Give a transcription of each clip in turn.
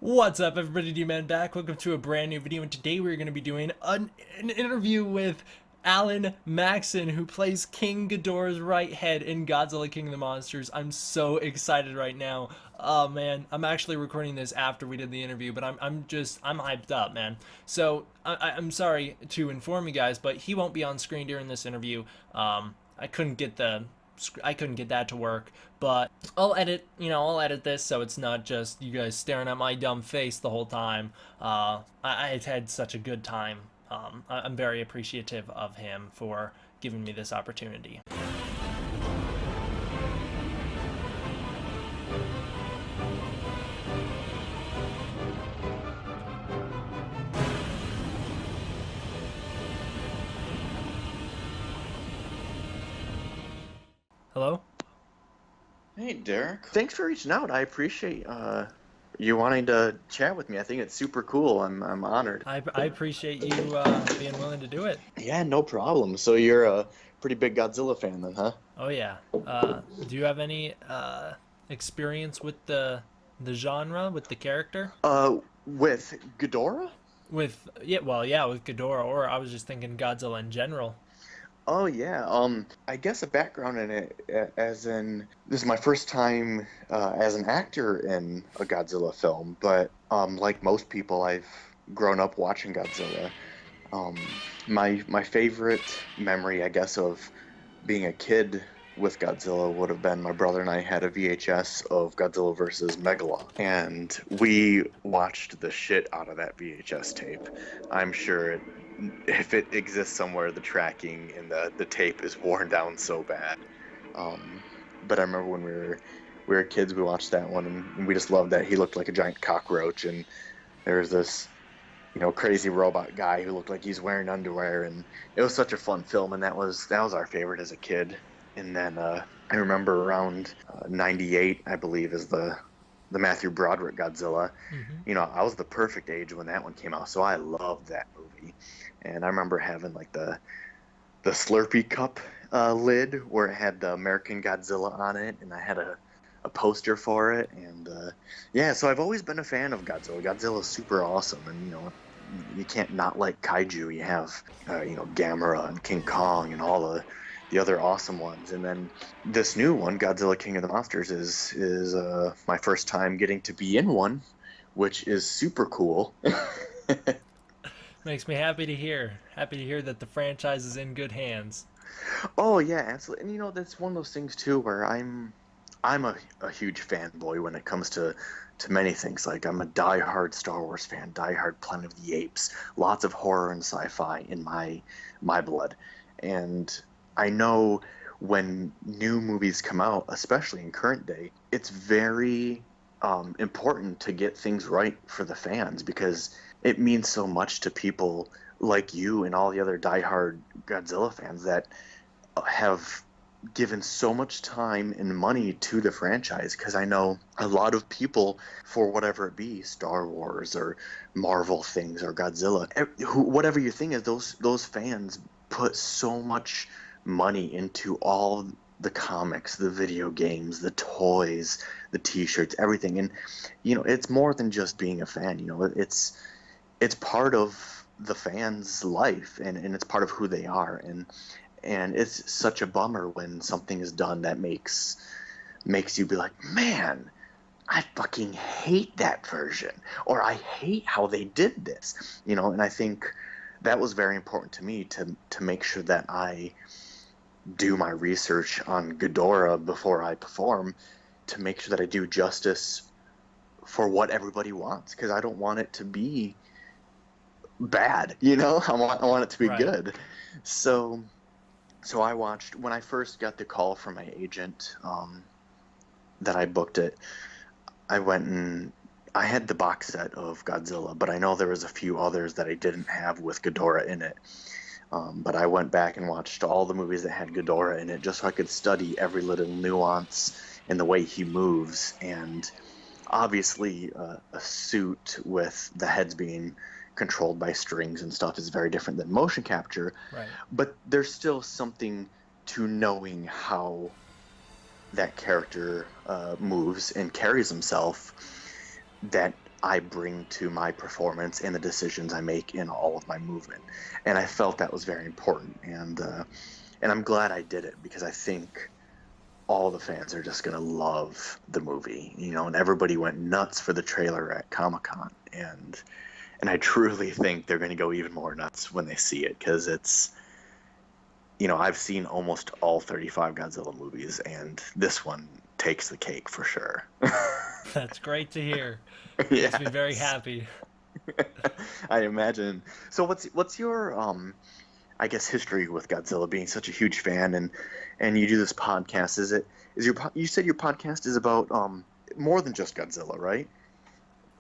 What's up, everybody? D-Man back. Welcome to a brand new video, and today we're going to be doing an interview with Alan Maxson, who plays King Ghidorah's right head in Godzilla King of the Monsters. I'm so excited right now. Oh man, I'm actually recording this after we did the interview, but I'm hyped up, man. So I'm sorry to inform you guys, but he won't be on screen during this interview. I couldn't get that to work, but I'll edit this so it's not just you guys staring at my dumb face the whole time. I've had such a good time. I'm very appreciative of him for giving me this opportunity. Hello? Hey, Derek. Thanks for reaching out. I appreciate you wanting to chat with me. I think it's super cool. I'm honored. I appreciate you being willing to do it. Yeah, no problem. So you're a pretty big Godzilla fan then, huh? Oh yeah. Do you have any experience with the genre, with the character? With Ghidorah? With Ghidorah, or I was just thinking Godzilla in general. Oh yeah. I guess a background in it, as in this is my first time as an actor in a Godzilla film, but like most people, I've grown up watching Godzilla. Um, my favorite memory, I guess, of being a kid with Godzilla would have been my brother and I had a VHS of Godzilla versus Megalon, and we watched the shit out of that VHS tape. I'm sure if it exists somewhere, the tracking in the tape is worn down so bad. Um, but I remember when we were kids, we watched that one, and we just loved that he looked like a giant cockroach, and there was this crazy robot guy who looked like he's wearing underwear, and it was such a fun film, and that was our favorite as a kid. And then I remember around '98, I believe, is the Matthew Broderick Godzilla. Hmm. I was the perfect age when that one came out, so I loved that movie. And I remember having like the Slurpee cup lid where it had the American Godzilla on it, and I had a poster for it. And yeah, so I've always been a fan of Godzilla. Godzilla's super awesome, and you can't not like kaiju. You have Gamera and King Kong and all the other awesome ones. And then this new one, Godzilla King of the Monsters, is my first time getting to be in one, which is super cool. Makes me happy to hear. Happy to hear that the franchise is in good hands. Oh yeah, absolutely. And that's one of those things too where I'm a huge fanboy when it comes to many things. Like I'm a diehard Star Wars fan, diehard Planet of the Apes, lots of horror and sci-fi in my blood. And I know when new movies come out, especially in current day, it's very important to get things right for the fans because it means so much to people like you and all the other diehard Godzilla fans that have given so much time and money to the franchise. Because I know a lot of people, for whatever it be, Star Wars or Marvel things or Godzilla, whatever your thing is, those fans put so much money into all the comics, the video games, the toys, the T-shirts, everything. And it's more than just being a fan. It's part of the fan's life, and it's part of who they are. And it's such a bummer when something is done that makes you be like, man, I fucking hate that version, or I hate how they did this. And I think that was very important to me to make sure that I do my research on Ghidorah before I perform, to make sure that I do justice for what everybody wants, because I don't want it to be bad. I want it to be Right. good. So I watched when I first got the call from my agent, that I booked it. I went and I had the box set of Godzilla, but I know there was a few others that I didn't have with Ghidorah in it. But I went back and watched all the movies that had Ghidorah in it just so I could study every little nuance in the way he moves. And obviously, a suit with the heads being controlled by strings and stuff is very different than motion capture, Right. but there's still something to knowing how that character moves and carries himself that I bring to my performance and the decisions I make in all of my movement. And I felt that was very important. And I'm glad I did it because I think all the fans are just gonna love the movie, and everybody went nuts for the trailer at Comic-Con, and I truly think they're gonna go even more nuts when they see it because it's, I've seen almost all 35 Godzilla movies, and this one takes the cake for sure. That's great to hear. Makes me very Yes, happy. I imagine. So what's your I guess history with Godzilla being such a huge fan and you do this podcast? You said your podcast is about more than just Godzilla, right?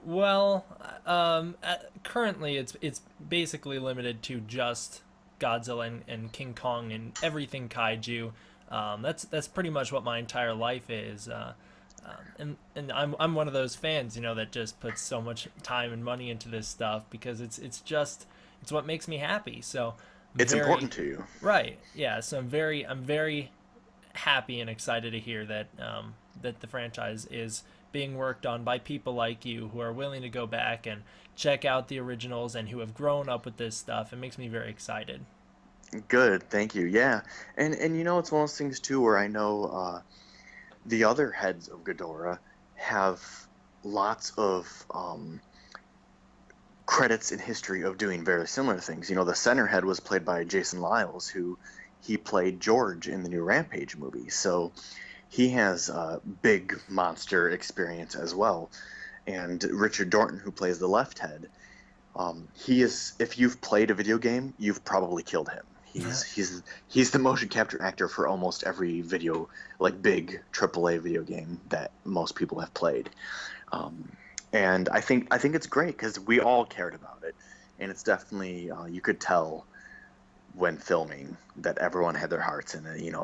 Well, currently it's basically limited to just Godzilla and King Kong and everything kaiju. That's pretty much what my entire life is. And I'm one of those fans, that just puts so much time and money into this stuff because it's what makes me happy. So I'm It's very important to you. right, yeah. So I'm very happy and excited to hear that that the franchise is being worked on by people like you who are willing to go back and check out the originals and who have grown up with this stuff. It makes me very excited. Good, thank you. Yeah, and it's one of those things too where I know the other heads of Ghidorah have lots of credits in history of doing very similar things. The center head was played by Jason Liles, who he played George in the new Rampage movie. So he has big monster experience as well. And Richard Dorton, who plays the left head, he is. If you've played a video game, you've probably killed him. He's the motion capture actor for almost every video, like big AAA video game that most people have played. And I think it's great because we all cared about it, and it's definitely you could tell when filming that everyone had their hearts in it.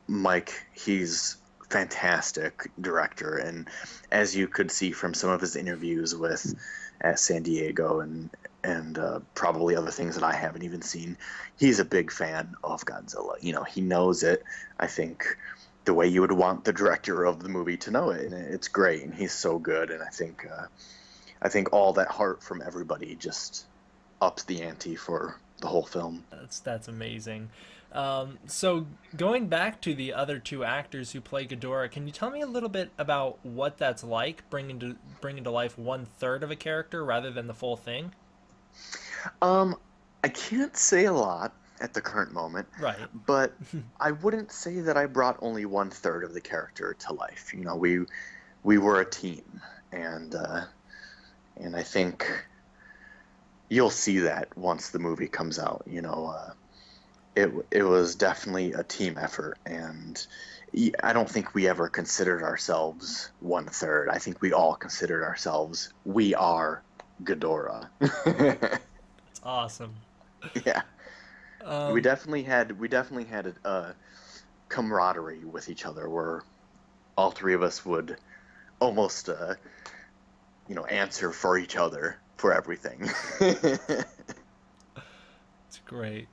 Mike, he's fantastic director, and as you could see from some of his interviews with at San Diego and probably other things that I haven't even seen, he's a big fan of Godzilla. He knows it. I think the way you would want the director of the movie to know it, and it's great. And he's so good. And I think all that heart from everybody just ups the ante for the whole film. That's amazing. So going back to the other two actors who play Ghidorah, can you tell me a little bit about what that's like, bringing to life one third of a character rather than the full thing? Um, I can't say a lot at the current moment, Right. but I wouldn't say that I brought only one third of the character to life. We were a team, and I think you'll see that once the movie comes out. It was definitely a team effort, and I don't think we ever considered ourselves one third. I think we all considered ourselves we are Ghidorah. It's awesome. Yeah, we Um, definitely had a camaraderie with each other, where all three of us would almost answer for each other for everything. it's great.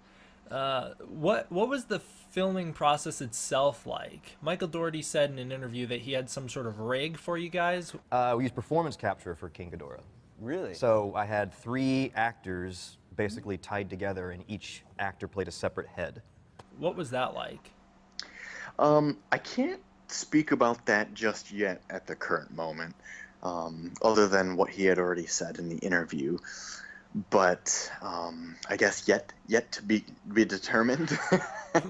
What was the filming process itself like? Michael Dougherty said in an interview that he had some sort of rig for you guys. We used performance capture for King Ghidorah. Really? So I had 3 actors basically tied together, and each actor played a separate head. What was that like? I can't speak about that just yet at the current moment, other than what he had already said in the interview. But I guess yet to be determined. I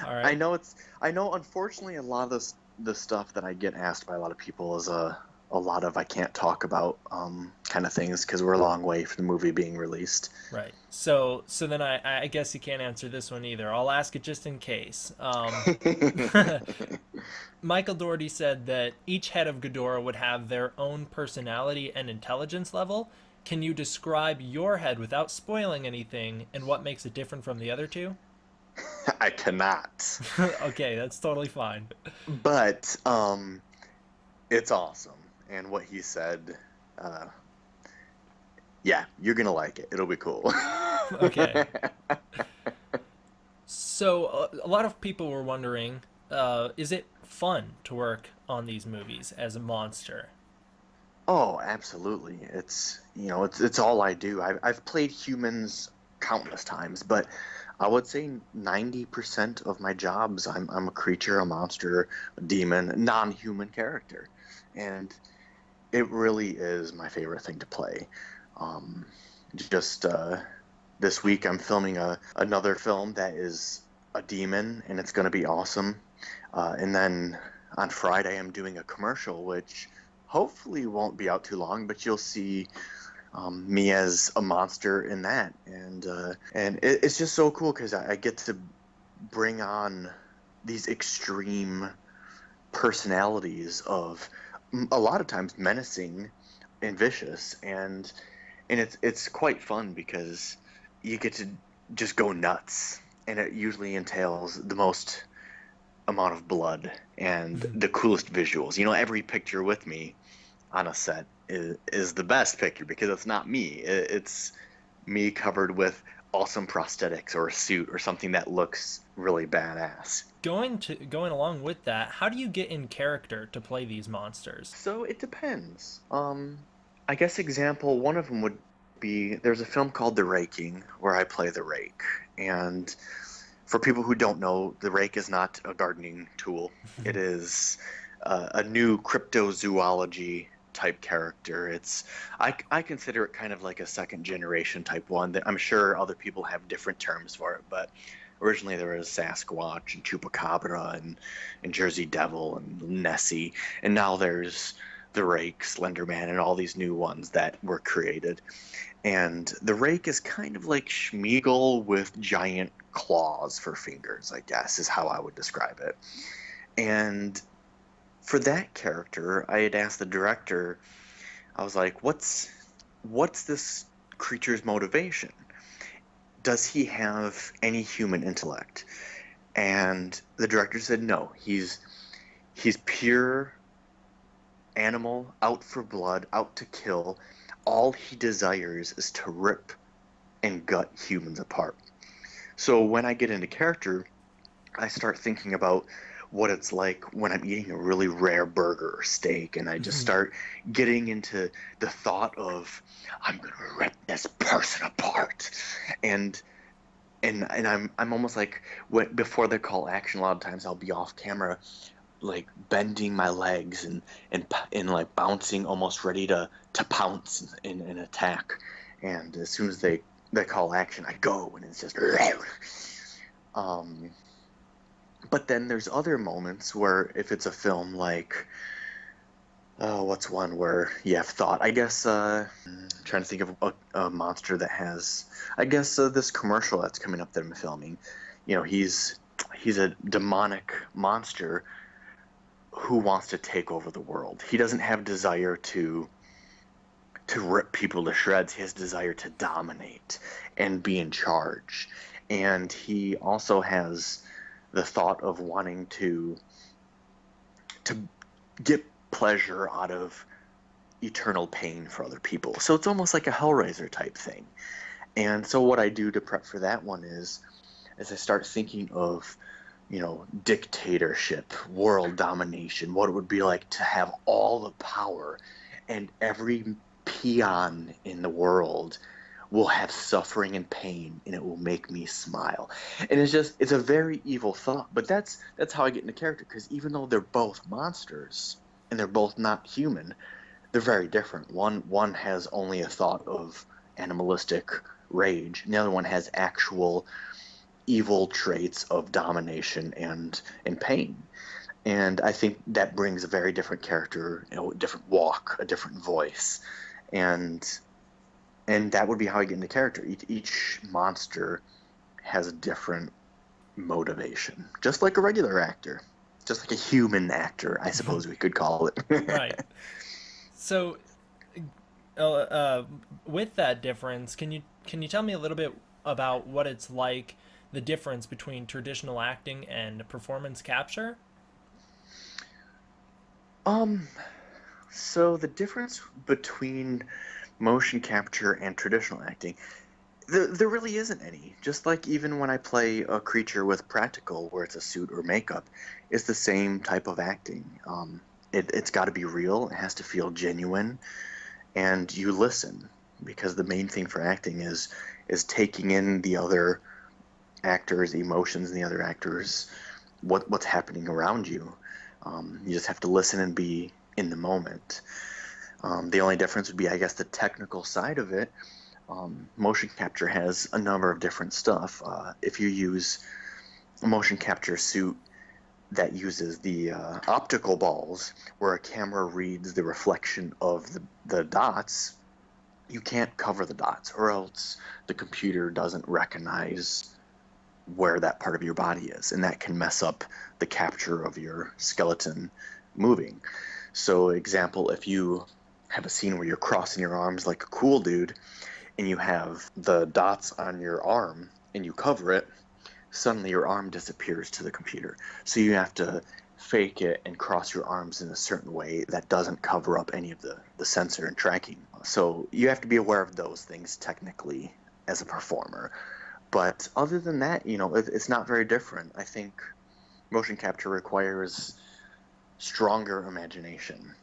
All I right. know unfortunately a lot of the stuff that I get asked by a lot of people is a lot of I can't talk about kind of things because we're a long way from the movie being released. Right. So then I guess you can't answer this one either. I'll ask it just in case. Michael Dougherty said that each head of Ghidorah would have their own personality and intelligence level. Can you describe your head without spoiling anything and what makes it different from the other two? I cannot, Okay, that's totally fine. but it's awesome. And what he said, uh, yeah, you're gonna like it. It'll be cool. Okay. So a lot of people were wondering, is it fun to work on these movies as a monster? Oh, absolutely. It's all I do. I've played humans countless times, but I would say 90% of my jobs, I'm a creature, a monster, a demon, non-human character. And it really is my favorite thing to play. Um, just this week I'm filming another film that is a demon, and it's going to be awesome. And then on Friday I'm doing a commercial, which hopefully won't be out too long, but you'll see me as a monster in that, and it's just so cool because I get to bring on these extreme personalities of a lot of times menacing and vicious, and it's quite fun because you get to just go nuts, and it usually entails the most amount of blood and the coolest visuals. Every picture with me on a set is the best picture because it's not me. It's me covered with awesome prosthetics or a suit or something that looks really badass. Going along with that, how do you get in character to play these monsters? So it depends. I guess example one of them would be there's a film called The Raking where I play the rake, and for people who don't know, the rake is not a gardening tool. It is a new cryptozoology type character. I consider it kind of like a second generation type one. That I'm sure other people have different terms for it, but originally there was Sasquatch and Chupacabra and Jersey Devil and Nessie, and now there's the Rake, Slenderman, and all these new ones that were created. And the rake is kind of like Schmeagol with giant claws for fingers, I guess, is how I would describe it. And for that character, I had asked the director, I was like, what's this creature's motivation? Does he have any human intellect? And the director said no. He's pure animal, out for blood, out to kill. All he desires is to rip and gut humans apart. So when I get into character, I start thinking about what it's like when I'm eating a really rare burger or steak, and I just start getting into the thought of I'm gonna rip this person apart, and and I'm almost like before the call action. A lot of times I'll be off camera, like bending my legs and like bouncing, almost ready to pounce and attack. And as soon as they call action, I go, and it's just um but then there's other moments where if it's a film like what's one where you have thought, I guess I'm trying to think of a monster that has, I guess this commercial that's coming up that I'm filming. He's a demonic monster who wants to take over the world. He doesn't have desire to rip people to shreds. He has desire to dominate and be in charge. And he also has the thought of wanting to get pleasure out of eternal pain for other people. So it's almost like a Hellraiser type thing. And so what I do to prep for that one is I start thinking of, dictatorship, world domination, what it would be like to have all the power, and every peon in the world will have suffering and pain, and it will make me smile. And it's a very evil thought, but that's how I get into character, because even though they're both monsters and they're both not human, they're very different. One has only a thought of animalistic rage, and the other one has actual evil traits of domination and pain. And I think that brings a very different character, a different walk, a different voice, and that would be how I get into character. Each monster has a different motivation, just like a regular actor, just like a human actor, I suppose we could call it. Right. So, uh, with that difference, can you tell me a little bit about what it's like, the difference between traditional acting and performance capture? Um, so the difference between motion capture and traditional acting, there really isn't any. Just like even when I play a creature with practical, where it's a suit or makeup, it's the same type of acting. it's got to be real. It has to feel genuine, and you listen, because the main thing for acting is taking in the other actors' emotions and the other actors, what's happening around you. You just have to listen and be in the moment. The only difference would be, I guess, the technical side of it. Motion capture has a number of different stuff. If you use a motion capture suit that uses the optical balls, where a camera reads the reflection of the dots, you can't cover the dots, or else the computer doesn't recognize where that part of your body is, and that can mess up the capture of your skeleton moving. So, example, if you have a scene where you're crossing your arms like a cool dude, and you have the dots on your arm, and you cover it, suddenly your arm disappears to the computer. So you have to fake it and cross your arms in a certain way that doesn't cover up any of the sensor and tracking. So you have to be aware of those things technically as a performer. But other than that, it's not very different. I think motion capture requires stronger imagination,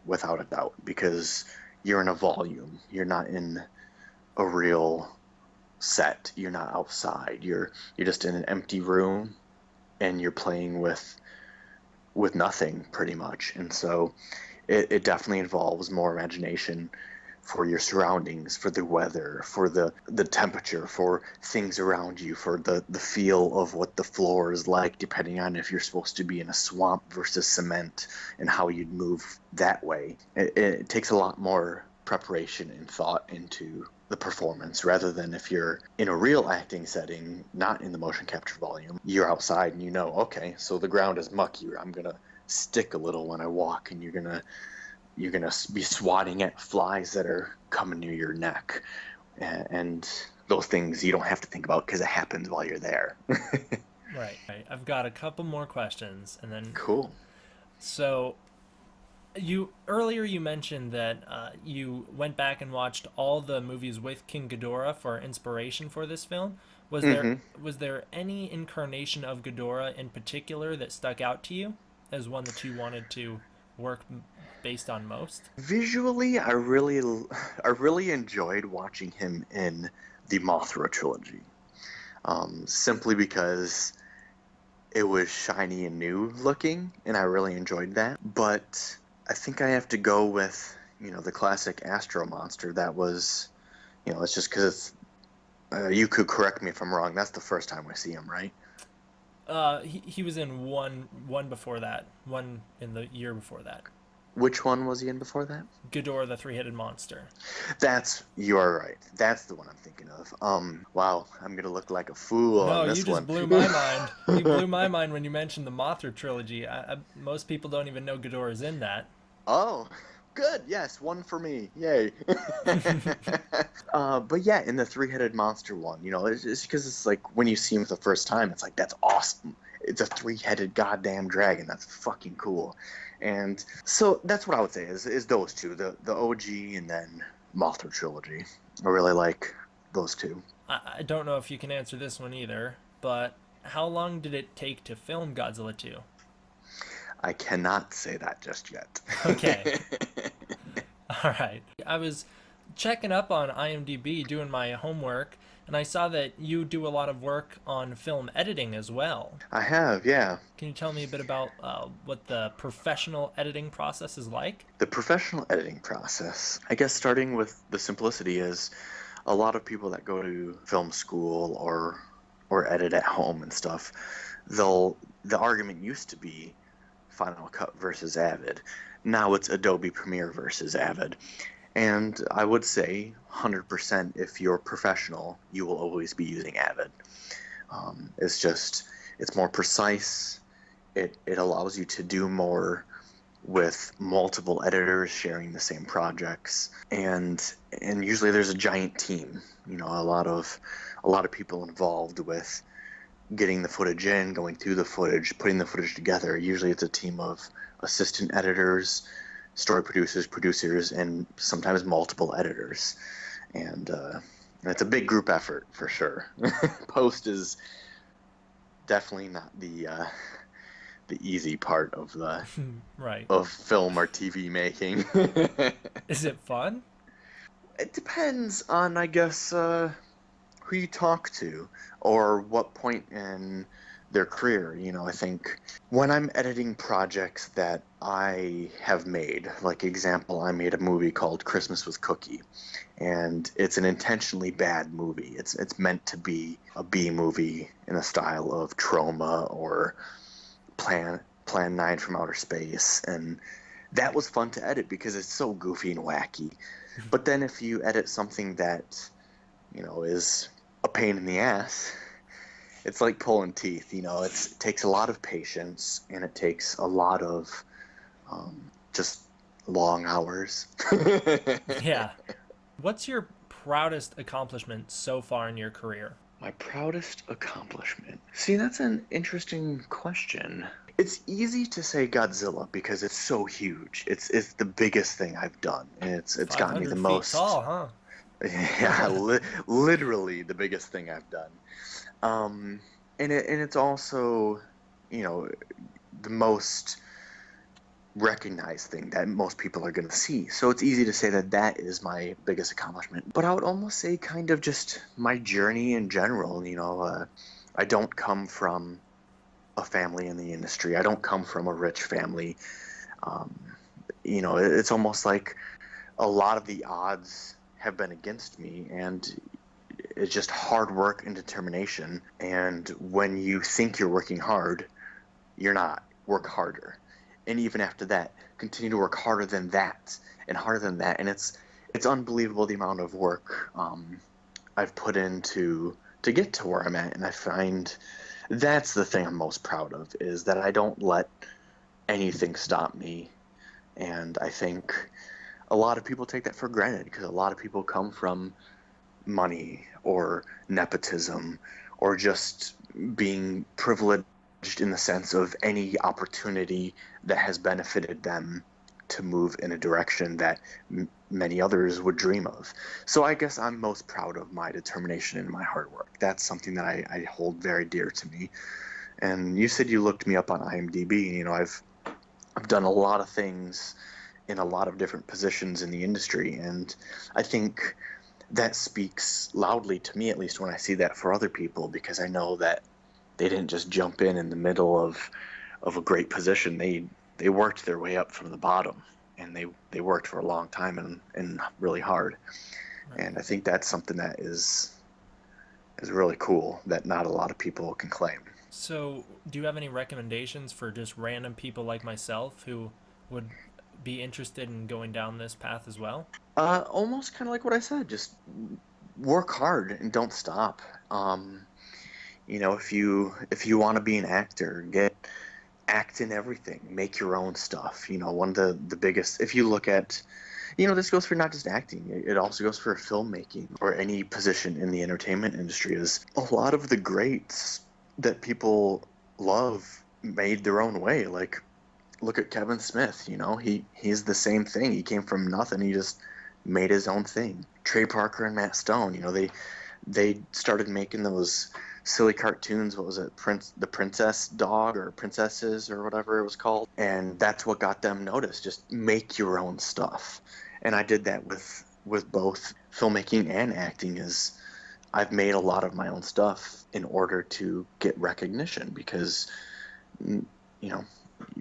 without a doubt, because you're in a volume. You're not in a real set. You're not outside. You're just in an empty room, and you're playing with nothing, pretty much. And so it definitely involves more imagination for your surroundings, for the weather, for the temperature, for things around you, for the feel of what the floor is like, depending on if you're supposed to be in a swamp versus cement, and how you'd move that way. It takes a lot more preparation and thought into the performance, rather than if you're in a real acting setting, not in the motion capture volume. You're outside and okay, so the ground is mucky, I'm gonna stick a little when I walk, and you're gonna be swatting at flies that are coming near your neck, and those things you don't have to think about because it happens while you're there. Right. I've got a couple more questions, and then Cool. so earlier you mentioned that you went back and watched all the movies with King Ghidorah for inspiration for this film. Was there Hmm. was there any incarnation of Ghidorah in particular that stuck out to you as one that you wanted to work based on most? Visually, I really enjoyed watching him in the Mothra trilogy, simply because it was shiny and new looking, and I really enjoyed that. But I think I have to go with, the classic Astro Monster. That was, it's just because you could correct me if I'm wrong. That's the first time we see him, right? He was in one before that, one in the year before that. Which one was he in before that? Ghidorah, the three-headed monster. You are right. That's the one I'm thinking of. Wow, I'm gonna look like a fool No, on you this just one. blew my mind. You blew my mind when you mentioned the Mothra trilogy. Most people don't even know Ghidorah's in that. Oh, good. Yes, one for me. Yay. But yeah, in the three-headed monster one, it's because it's like when you see him for the first time, it's like, that's awesome. It's a three-headed goddamn dragon. That's fucking cool. And so that's what I would say is those two, the OG and then Mothra trilogy. I really like those two. I don't know if you can answer this one either, but how long did it take to film Godzilla 2? I cannot say that just yet. Okay. All right. I was checking up on IMDb doing my homework, and I saw that you do a lot of work on film editing as well. I have, yeah. Can you tell me a bit about what the professional editing process is like? The professional editing process, I guess, starting with the simplicity, is a lot of people that go to film school or edit at home and stuff, the argument used to be Final Cut versus Avid. Now it's Adobe Premiere versus Avid. And I would say 100%, if you're professional, you will always be using Avid. It's more precise. It allows you to do more with multiple editors sharing the same projects, and usually there's a giant team. A lot of people involved with getting the footage in, going through the footage, putting the footage together. Usually it's a team of assistant editors, story producers, and sometimes multiple editors. And it's a big group effort for sure. Post is definitely not the the easy part of the Right. of film or TV making. Is it fun? It depends on, I guess, who you talk to or what point in their career. I think when I'm editing projects that I have made, like example, I made a movie called Christmas with Cookie, and it's an intentionally bad movie. It's meant to be a B movie in the style of Trauma or Plan 9 from Outer Space, and that was fun to edit because it's so goofy and wacky. But then if you edit something that, is a pain in the ass, it's like pulling teeth. It takes a lot of patience and it takes a lot of just long hours. Yeah. What's your proudest accomplishment so far in your career? My proudest accomplishment. See, that's an interesting question. It's easy to say Godzilla because it's so huge. It's the biggest thing I've done, and it's gotten me the 500 feet most. tall, huh? Yeah, literally the biggest thing I've done. And it's also, the most recognized thing that most people are going to see. So it's easy to say that that is my biggest accomplishment. But I would almost say kind of just my journey in general. I don't come from a family in the industry. I don't come from a rich family. Um, it's almost like a lot of the odds have been against me, and it's just hard work and determination. And when you think you're working hard, you're not. Work harder. And even after that, continue to work harder than that and harder than that. And it's unbelievable the amount of work I've put into to get to where I'm at. And I find that's the thing I'm most proud of, is that I don't let anything stop me. And I think a lot of people take that for granted because a lot of people come from money or nepotism or just being privileged in the sense of any opportunity that has benefited them to move in a direction that many others would dream of. So I guess I'm most proud of my determination and my hard work. That's something that I hold very dear to me. And you said you looked me up on IMDb. I've done a lot of things in a lot of different positions in the industry, and I think that speaks loudly to me, at least when I see that for other people, because I know that they didn't just jump in the middle of a great position. They worked their way up from the bottom, and they worked for a long time and really hard. Right. And I think that's something that is really cool that not a lot of people can claim. So, do you have any recommendations for just random people like myself who would be interested in going down this path as well? Almost kind of like what I said, just work hard and don't stop. If you want to be an actor, act in everything, make your own stuff. One of the biggest, if you look at, this goes for not just acting, it also goes for filmmaking or any position in the entertainment industry, is a lot of the greats that people love made their own way. Like, look at Kevin Smith, he's the same thing. He came from nothing. He just made his own thing. Trey Parker and Matt Stone, they started making those silly cartoons. What was it? The Princess Dog or Princesses or whatever it was called. And that's what got them noticed. Just make your own stuff. And I did that with both filmmaking and acting. Is I've made a lot of my own stuff in order to get recognition, because you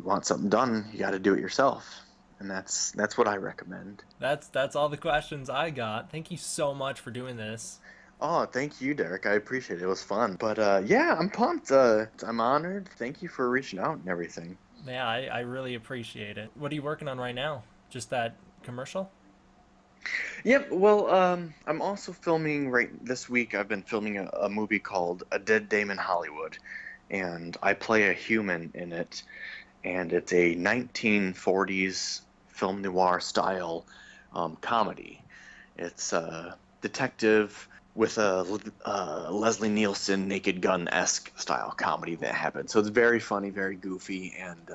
want something done, you got to do it yourself. And that's what I recommend. That's all the questions I got. Thank you so much for doing this. Oh, thank you, Derek. I appreciate it. It was fun. But yeah, I'm pumped. I'm honored. Thank you for reaching out and everything. Yeah, I really appreciate it. What are you working on right now? Just that commercial? Yep. Well, I'm also filming right this week. I've been filming a movie called A Dead Dame in Hollywood, and I play a human in it. And it's a 1940s film noir style comedy. It's a detective with a Leslie Nielsen Naked Gun-esque style comedy that happened. So it's very funny, very goofy, and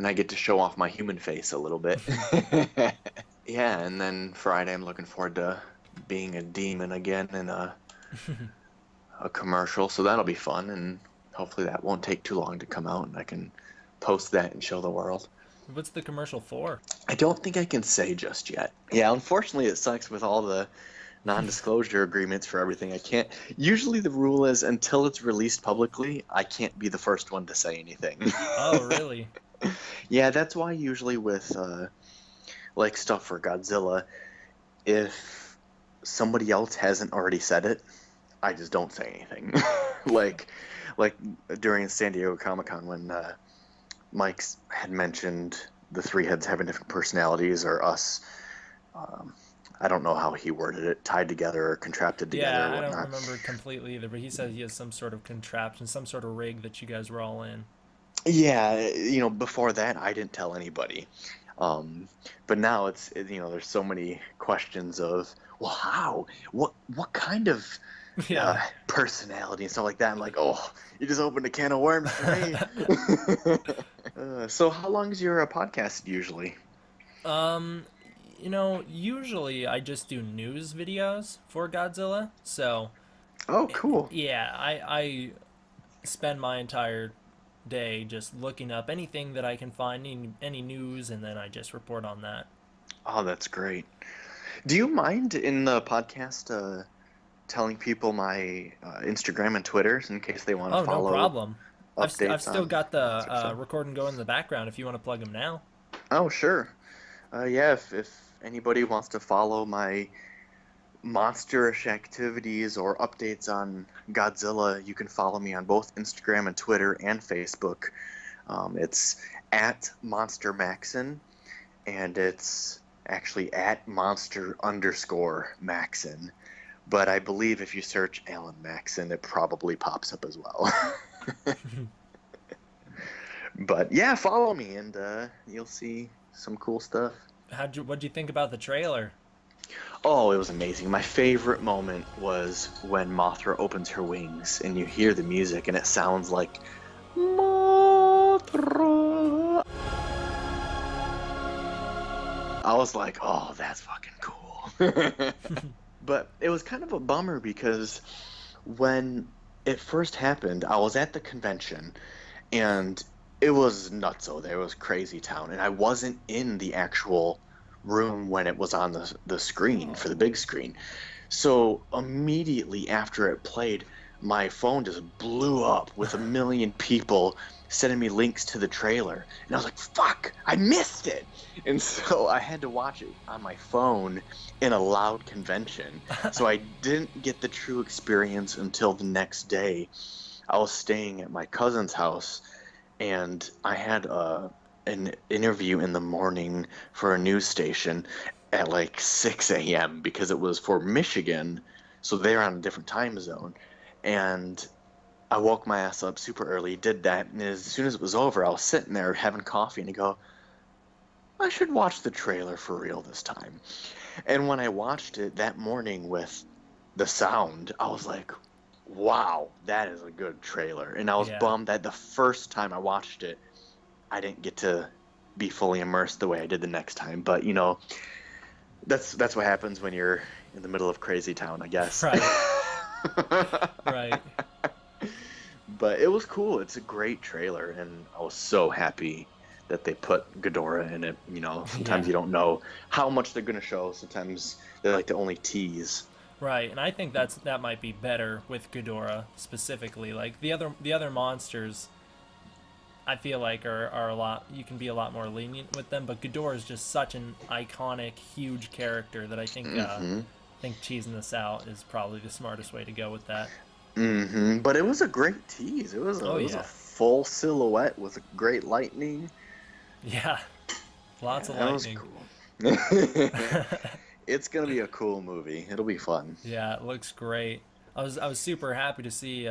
I get to show off my human face a little bit. Yeah, and then Friday I'm looking forward to being a demon again in a commercial, so that'll be fun, and hopefully that won't take too long to come out, and I can post that and show the world. What's the commercial for? I don't think I can say just yet. Yeah, unfortunately, it sucks with all the non-disclosure agreements for everything. I can't. Usually, the rule is until it's released publicly, I can't be the first one to say anything. Oh, really? Yeah, that's why usually with like stuff for Godzilla, if somebody else hasn't already said it, I just don't say anything. like like during San Diego Comic-Con when Mike had mentioned the three heads having different personalities, or us. I don't know how he worded it, tied together or contrapted together Yeah, or I don't whatnot. remember completely either, but he said he has some sort of contraption, some sort of rig that you guys were all in. Yeah, before that, I didn't tell anybody. But now there's so many questions of, well, how? What kind of Yeah. personality and stuff like that? I'm like, oh, you just opened a can of worms for me. So how long is your podcast usually? Um, usually I just do news videos for Godzilla. So, Oh, cool. yeah, I spend my entire day just looking up anything that I can find, any news, and then I just report on that. Oh, that's great. Do you mind in the podcast telling people my Instagram and Twitter in case they want to Oh, no follow problem. I've updates still on got the monster stuff? recording going in the background if you want to plug them now. Oh, sure. Yeah, if anybody wants to follow my monsterish activities or updates on Godzilla, you can follow me on both Instagram and Twitter and Facebook. It's at Monster Maxson, and it's actually at Monster_Maxson. But I believe if you search Alan Maxson, it probably pops up as well. But yeah, follow me and you'll see some cool stuff. What'd you think about the trailer? Oh, it was amazing. My favorite moment was when Mothra opens her wings and you hear the music and it sounds like Mothra. I was like, oh, that's fucking cool. But it was kind of a bummer because when it first happened, I was at the convention and it was nutso. There was crazy town, and I wasn't in the actual room when it was on the screen for the big screen. So immediately after it played, my phone just blew up with a million people sending me links to the trailer. And I was like, fuck, I missed it. And so I had to watch it on my phone in a loud convention. So I didn't get the true experience until the next day. I was staying at my cousin's house, and I had an interview in the morning for a news station at like 6 a.m. because it was for Michigan, so they're on a different time zone. And I woke my ass up super early, did that, and as soon as it was over, I was sitting there having coffee, and I go, I should watch the trailer for real this time. And when I watched it that morning with the sound, I was like, wow, that is a good trailer. And I was Yeah. bummed that the first time I watched it, I didn't get to be fully immersed the way I did the next time. But that's what happens when you're in the middle of crazy town, I guess. Right. Right. But it was cool. It's a great trailer, and I was so happy that they put Ghidorah in it. Sometimes Yeah. you don't know how much they're gonna show. Sometimes they like to only tease. Right, and I think that might be better with Ghidorah specifically. Like the other monsters, I feel like are a lot. You can be a lot more lenient with them, but Ghidorah is just such an iconic, huge character that I think teasing this out is probably the smartest way to go with that. But it was a great tease. It was Oh, it was yeah. a full silhouette with great lightning. Yeah, lots of That was lightning. cool. It's gonna be a cool movie. It'll be fun. Yeah, it looks great. I was super happy to see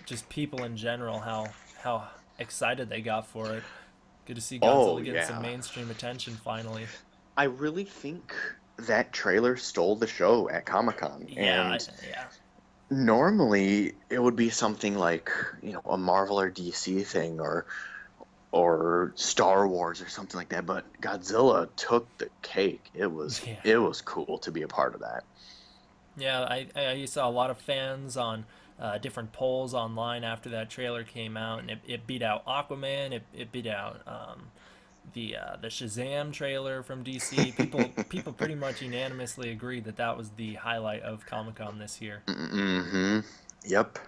just people in general how excited they got for it. Good to see Oh Godzilla getting some yeah. mainstream attention finally. I really think that trailer stole the show at Comic-Con. Yeah, And yeah. normally it would be something like, a Marvel or DC thing or Star Wars or something like that, but Godzilla took the cake. It was Yeah. it was cool to be a part of that. Yeah, I saw a lot of fans on different polls online after that trailer came out, and it beat out Aquaman. It beat out the Shazam trailer from DC. People pretty much unanimously agreed that that was the highlight of Comic Con this year. Mm-hmm. Yep.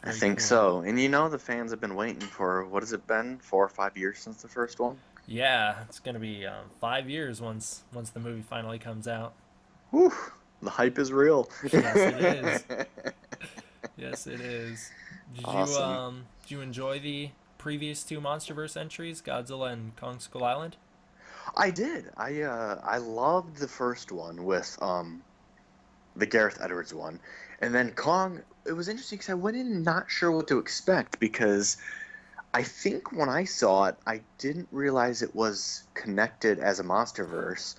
I Very think cool. so. And you know, the fans have been waiting for, what has it been, 4 or 5 years since the first one? Yeah, it's gonna be 5 years once the movie finally comes out. Whew, the hype is real. Yes, it is. Yes, it is. Awesome. Did you enjoy the previous two MonsterVerse entries, Godzilla and Kong Skull Island? I did. I loved the first one with the Gareth Edwards one, and then Kong. It was interesting because I went in not sure what to expect because I think when I saw it, I didn't realize it was connected as a MonsterVerse,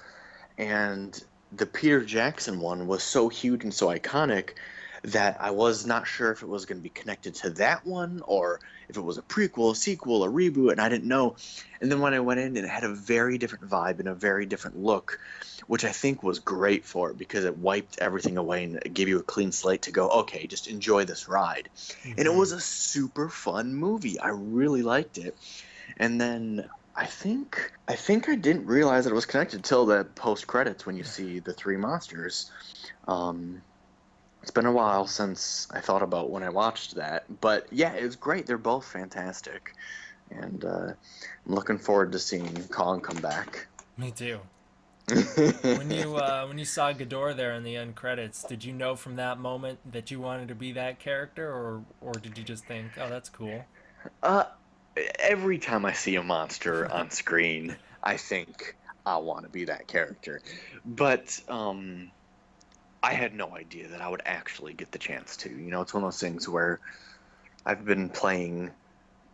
and the Peter Jackson one was so huge and so iconic that I was not sure if it was going to be connected to that one or if it was a prequel, a sequel, a reboot, and I didn't know. And then when I went in, it had a very different vibe and a very different look, which I think was great for it because it wiped everything away and it gave you a clean slate to go, okay, just enjoy this ride. And it Mm-hmm. was a super fun movie. I really liked it. And then I think I didn't realize that it was connected till the post credits when you see the three monsters. Um, it's been a while since I thought about when I watched that, but yeah, it was great. They're both fantastic, and I'm looking forward to seeing Kong come back. Me too. When you saw Ghidorah there in the end credits, did you know from that moment that you wanted to be that character, or did you just think, oh, that's cool? uh, every time I see a monster on screen, I think I want to be that character, but I had no idea that I would actually get the chance to. You know, it's one of those things where I've been playing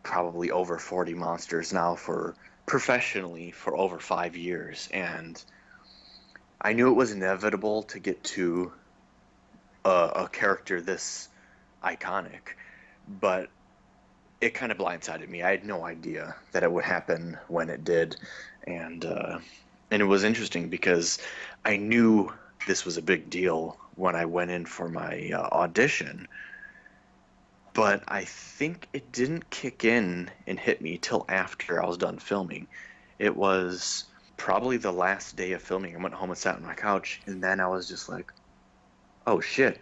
probably over 40 monsters now for professionally for over 5 years, and I knew it was inevitable to get to a character this iconic, but it kind of blindsided me. I had no idea that it would happen when it did, and and it was interesting because I knew this was a big deal when I went in for my audition, but I think it didn't kick in and hit me till after I was done filming. It was probably the last day of filming. I went home and sat on my couch, and then I was just like, oh shit,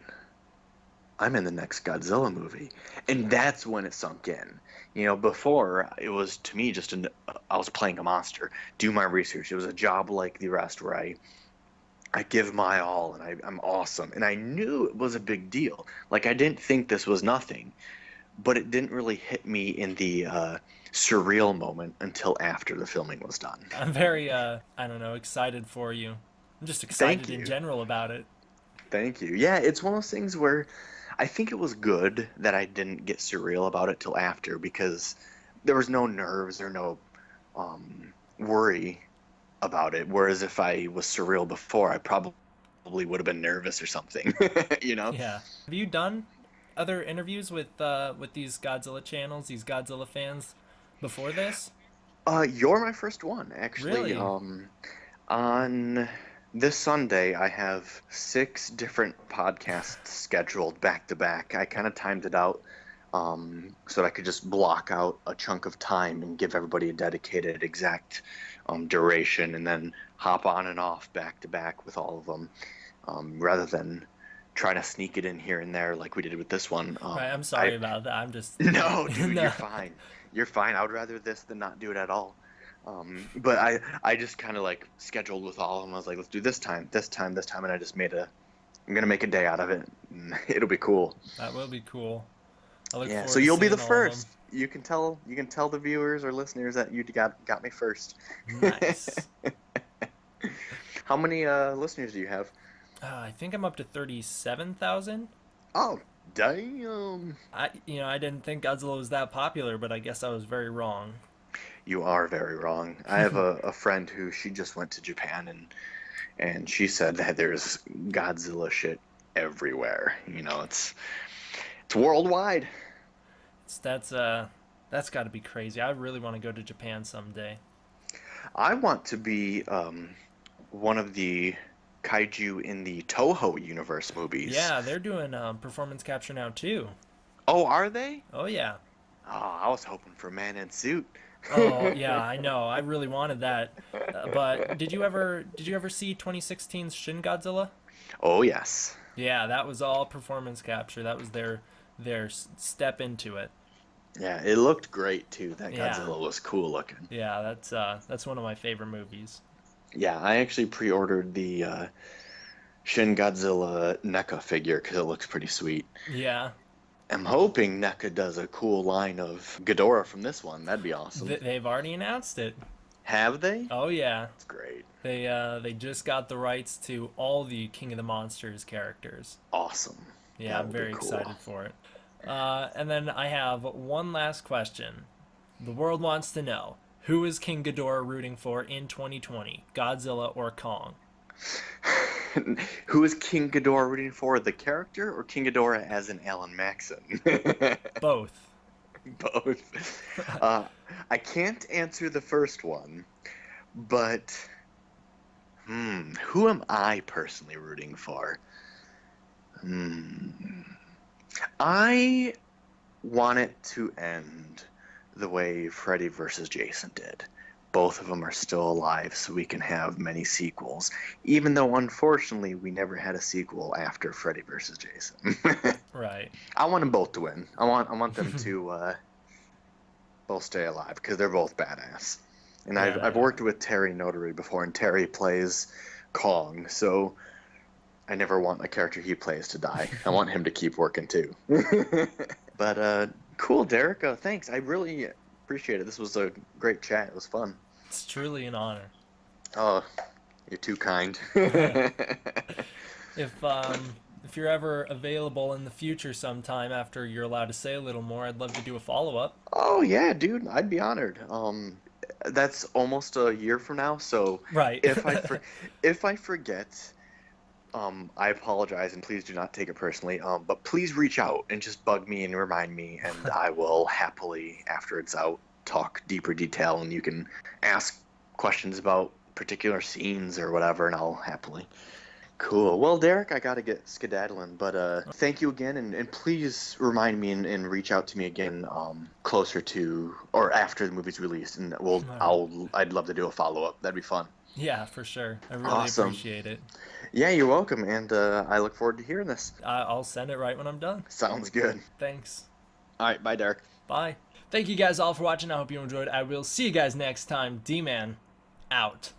I'm in the next Godzilla movie. And that's when it sunk in. You know, before it was to me just I was playing a monster, do my research. It was a job like the rest where I give my all and I'm awesome. And I knew it was a big deal. Like I didn't think this was nothing, but it didn't really hit me in the surreal moment until after the filming was done. I'm very, I don't know, excited for you. I'm just Thank excited in you. general about it. Thank you. Yeah, it's one of those things where I think it was good that I didn't get surreal about it till after because there was no nerves or no worry about it. Whereas if I was surreal before, I probably would have been nervous or something, you know? Yeah. Have you done other interviews with these Godzilla channels, these Godzilla fans, before this? You're my first one, actually. Really? On this Sunday, I have 6 different podcasts scheduled back to back. I kind of timed it out so that I could just block out a chunk of time and give everybody a dedicated exact duration and then hop on and off back to back with all of them rather than trying to sneak it in here and there like we did with this one. Right. I'm I sorry about that. I'm just No, dude, you're no. fine. You're fine. I would rather this than not do it at all. But I just kind of like scheduled with all of them. I was like, let's do this time, this time, this time, and I just I'm gonna make a day out of it. It'll be cool. That will be cool. I look Yeah. So forward to you'll be the seeing all of them. first. You can tell the viewers or listeners that you got me first. Nice. How many listeners do you have? I think I'm up to 37,000. Oh, damn. I didn't think Godzilla was that popular, but I guess I was very wrong. You are very wrong. I have a friend who she just went to Japan and she said that there's Godzilla shit everywhere. You know, it's worldwide. That's got to be crazy. I really want to go to Japan someday. I want to be one of the kaiju in the Toho universe movies. Yeah, they're doing performance capture now too. Oh, are they? Oh yeah. Oh, I was hoping for Man in Suit. Oh yeah, I know. I really wanted that. But did you ever see 2016's Shin Godzilla? Oh, yes. Yeah, that was all performance capture. That was their step into it. Yeah, it looked great too. That Yeah. Godzilla was cool looking. Yeah, that's one of my favorite movies. Yeah, I actually pre-ordered the Shin Godzilla NECA figure because it looks pretty sweet. Yeah, I'm hoping NECA does a cool line of Ghidorah from this one. That'd be awesome. they've already announced it. Have they? Oh yeah, That's great. they just got the rights to all the King of the Monsters characters. Awesome. Yeah, That I'm would be very cool. excited for it. And then I have one last question. The world wants to know, who is King Ghidorah rooting for in 2020, Godzilla or Kong? Who is King Ghidorah rooting for, the character or King Ghidorah as in Alan Maxson? Both. Both. I can't answer the first one, but who am I personally rooting for? I want it to end the way Freddy versus Jason did. Both of them are still alive, so we can have many sequels. Even though, unfortunately, we never had a sequel after Freddy versus Jason. Right. I want them both to win. I want them to both stay alive because they're both badass. And Yeah, I've worked with Terry Notary before, and Terry plays Kong, so I never want a character he plays to die. I want him to keep working too. But cool, Derek. Thanks. I really appreciate it. This was a great chat. It was fun. It's truly an honor. Oh, you're too kind. If you're ever available in the future sometime after you're allowed to say a little more, I'd love to do a follow-up. Oh yeah, dude. I'd be honored. That's almost a year from now, so Right. if I forget, I apologize, and please do not take it personally. But please reach out and just bug me and remind me, and I will happily, after it's out, talk deeper detail, and you can ask questions about particular scenes or whatever, and I'll happily. Cool. Well, Derek, I gotta get skedaddling, but thank you again, and please remind me and reach out to me again closer to or after the movie's released, and I'd love to do a follow-up. That'd be fun. Yeah, for sure. I really Awesome. appreciate it. Yeah, you're welcome, and I look forward to hearing this. I'll send it right when I'm done. Sounds good. Thanks. All right, bye, Derek. Bye. Thank you guys all for watching. I hope you enjoyed. I will see you guys next time. D-Man, out.